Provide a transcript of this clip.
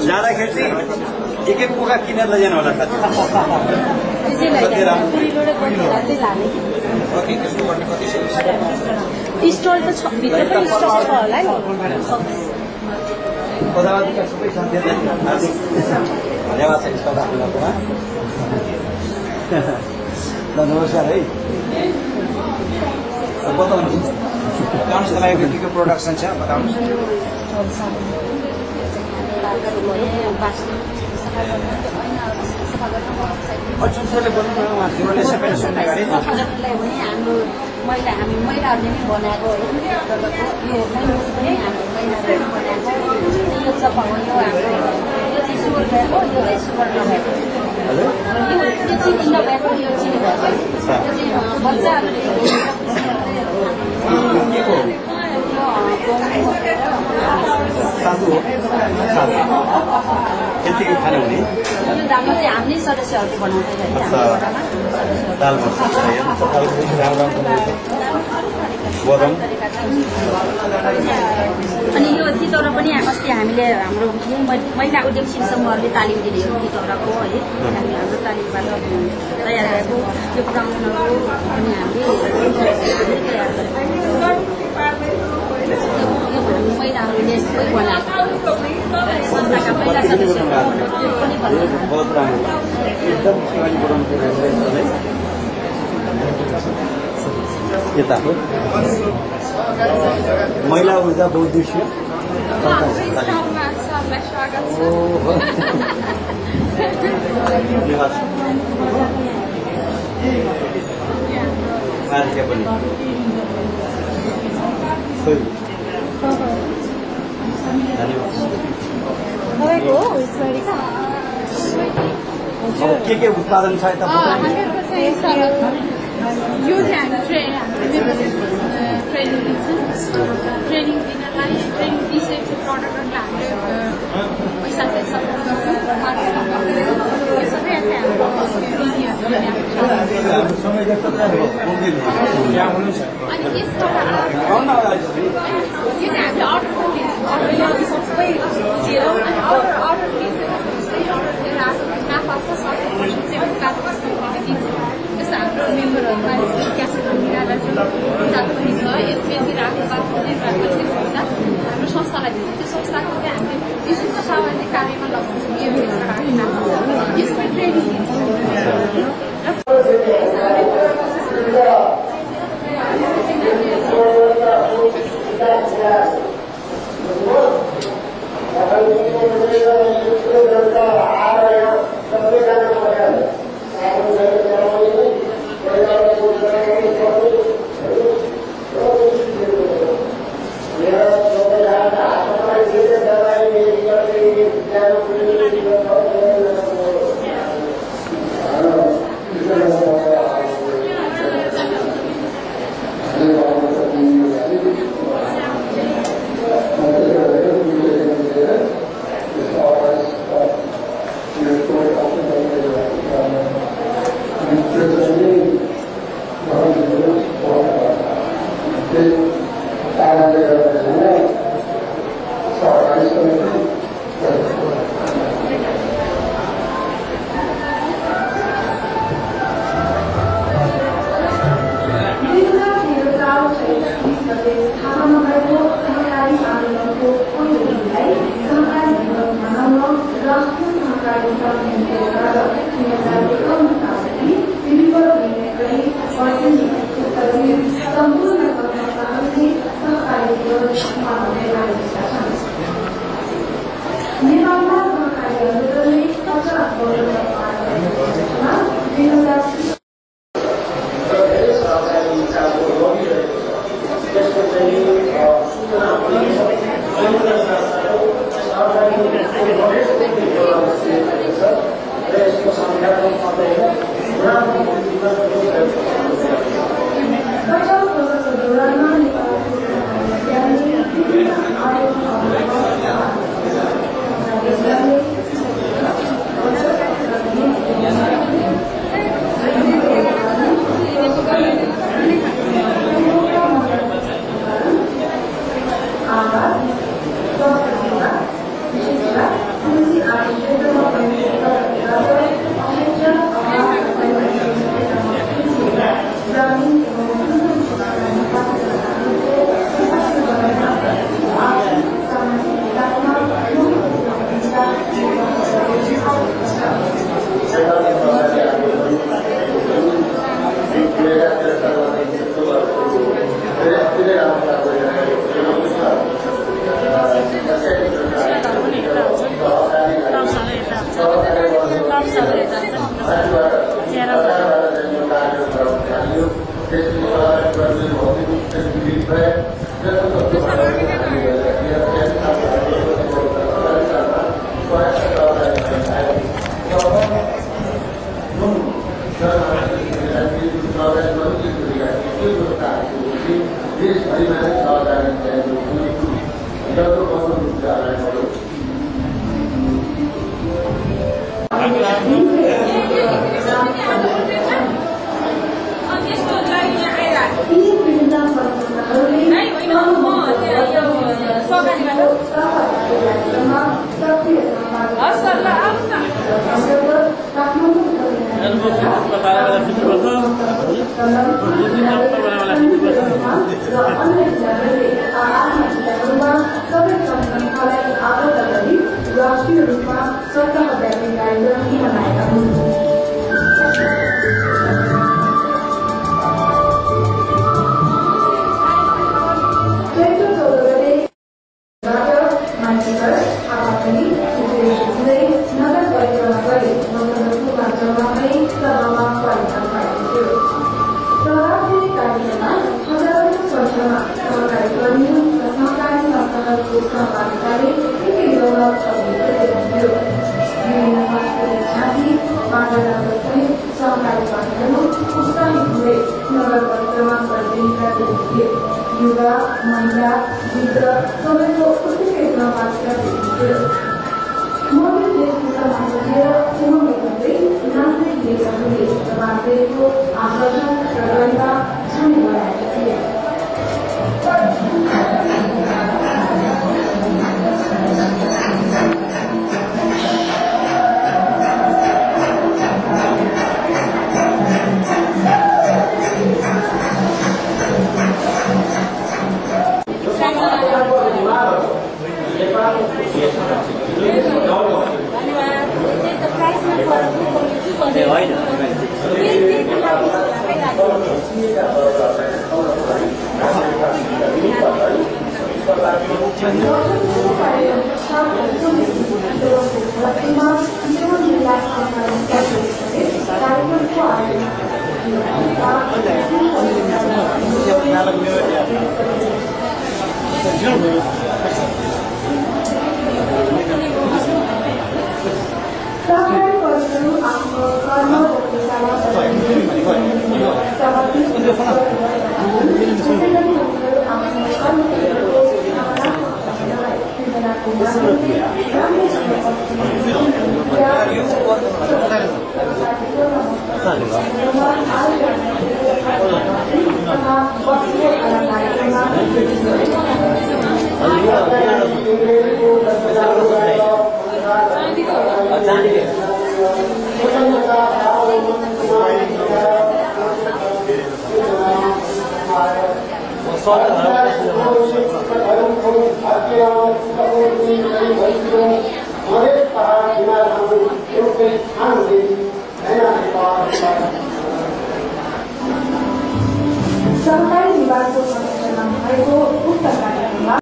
जाँदाखेरि चाहिँ एक पोका किनेर लैजानु होला स्टल त भित्र पनि स्टल छ होला नि सबै साथीहरूलाई हार्दिक धन्यवाद छ स्टल राख्नुमा ल नमस्कार है बताउनुहोस् तपाईँको के प्रोडक्सन छ बताउनुहोस् हामी महिलाहरूले नै बनाएको यो सफा हो यो चाहिँ सुगर भएको यो चाहिँ सुगर नभएको यो चिनी नभएको यो चिनी भएको बच्चाहरूले यतिकै खानु हुने यो दालमा चाहिँ हामीले सदस्यहरूले बनाउँदैन अनि यो तितौरा पनि अस्ति हामीले हाम्रो महिला उद्यमशील समूहहरूले तालिम दिने हो तितौराको है हाम्रो तालिमबाट तयार गरेको यो ब्राउनहरू पनि हामीले तयार गरेको महिलाहरूले बनाएको संस्थाका महिला सदस्यहरू पनि महिला ऊर्जा बहुद्देश्य के उत्पादन छ यता यो चाहिँ हामी ट्रेनिङ दिन्छौँ ट्रेनिङ दिनलाई ट्रेनिङ दिइसकेपछि प्रडक्टहरूलाई हामीले पैसा चाहिँ सपोर्ट गर्छौँ यो सबै चाहिँ अनि यसबाट यो चाहिँ हामीले अर्डर सबै दिएर अर्डर दिइसकेपछि अर्डर नाफा छ 70% चाहिँ उत्पादन दिन्छौँ हाम्रो मेम्बरहरूमा क्यासेट मिलाएर पनि छ यसपछि राख्ने पैसा हाम्रो संस्थालाई दिन्छ त्यो संस्थाको चाहिँ हामीले विशिष्ट सामाजिक कार्यमा लगाउँछौँ यो यसमा ट्रेनिङ दिन्छौँ